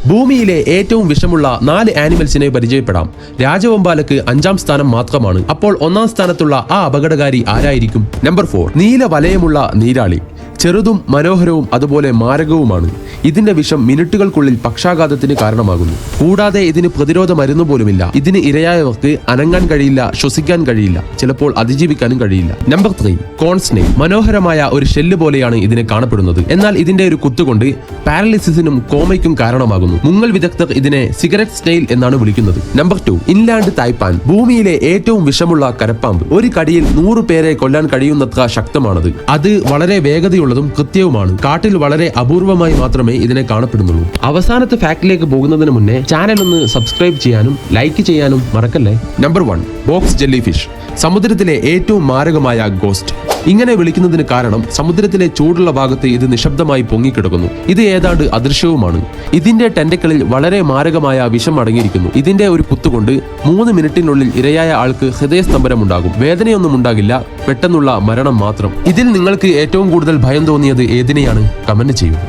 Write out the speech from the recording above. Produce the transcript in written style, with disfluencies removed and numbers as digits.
ഭൂമിയിലെ ഏറ്റവും വിഷമുള്ള 4 ആനിമൽസിനെ പരിചയപ്പെടാം. രാജവെമ്പാലക്ക് 5ാം സ്ഥാനം മാത്രമാണ്. അപ്പോൾ 1ാം സ്ഥാനത്തുള്ള ആ അപകടകാരി ആരായിരിക്കും? നമ്പർ 4, നീല വലയമുള്ള നീരാളി. ചെറുതും മനോഹരവും അതുപോലെ മാരകവുമാണ്. ഇതിന്റെ വിഷം മിനിറ്റുകൾക്കുള്ളിൽ പക്ഷാഘാതത്തിന് കാരണമാകുന്നു. കൂടാതെ ഇതിന് പ്രതിരോധ മരുന്ന് പോലുമില്ല. ഇതിന് ഇരയായവർക്ക് അനങ്ങാൻ കഴിയില്ല, ശ്വസിക്കാൻ കഴിയില്ല, ചിലപ്പോൾ അതിജീവിക്കാനും കഴിയില്ല. നമ്പർ 3, കോൺ സ്നെയിൽ. മനോഹരമായ ഒരു ഷെല്ല് പോലെയാണ് ഇതിനെ കാണപ്പെടുന്നത്. എന്നാൽ ഇതിന്റെ ഒരു കുത്തുകൊണ്ട് പാരലിസിസിനും കോമയ്ക്കും കാരണമാകുന്നു. മുങ്ങൽ വിദഗ്ധർ ഇതിനെ സിഗരറ്റ് സ്നെയിൽ എന്നാണ് വിളിക്കുന്നത്. Number 2, inland taipan. ഭൂമിയിലെ ഏറ്റവും വിഷമുള്ള കരപ്പാമ്പ്. ഒരു കടിയിൽ 100 പേരെ കൊല്ലാൻ കഴിയുന്നത്ര ശക്തമാണത്. അത് വളരെ വേഗതയുള്ളതും കൃത്യവുമാണ്. കാട്ടിൽ വളരെ അപൂർവമായി മാത്രമേ ഇതിനെ കാണപ്പെടുന്നുള്ളൂ. അവസാനത്തെ ഫാക്ടിലേക്ക് പോകുന്നതിന് മുന്നേ ചാനൽ ഒന്ന് സബ്സ്ക്രൈബ് ചെയ്യാനും ലൈക്ക് ചെയ്യാനും മറക്കല്ലേ. Number 1, box jelly fish. സമുദ്രത്തിലെ ഏറ്റവും മാരകമായ ഗോസ്റ്റ്. ഇങ്ങനെ വിളിക്കുന്നതിന് കാരണം സമുദ്രത്തിലെ ചൂടുള്ള ഭാഗത്ത് ഇത് നിശബ്ദമായി പൊങ്ങിക്കിടക്കുന്നു. ഇത് ഏതാണ്ട് അദൃശ്യവുമാണ്. ഇതിന്റെ ടെന്റക്കിളിൽ വളരെ മാരകമായ വിഷം അടങ്ങിയിരിക്കുന്നു. ഇതിന്റെ ഒരു കുത്തുകൊണ്ട് 3 മിനിറ്റിനുള്ളിൽ ഇരയായ ആൾക്ക് ഹൃദയസ്തംഭനം ഉണ്ടാകും. വേദനയൊന്നും ഉണ്ടാകില്ല, പെട്ടെന്നുള്ള മരണം മാത്രം. ഇതിൽ നിങ്ങൾക്ക് ഏറ്റവും കൂടുതൽ ഭയം തോന്നിയത് ഏതിനെയാണ്? കമന്റ് ചെയ്യൂ.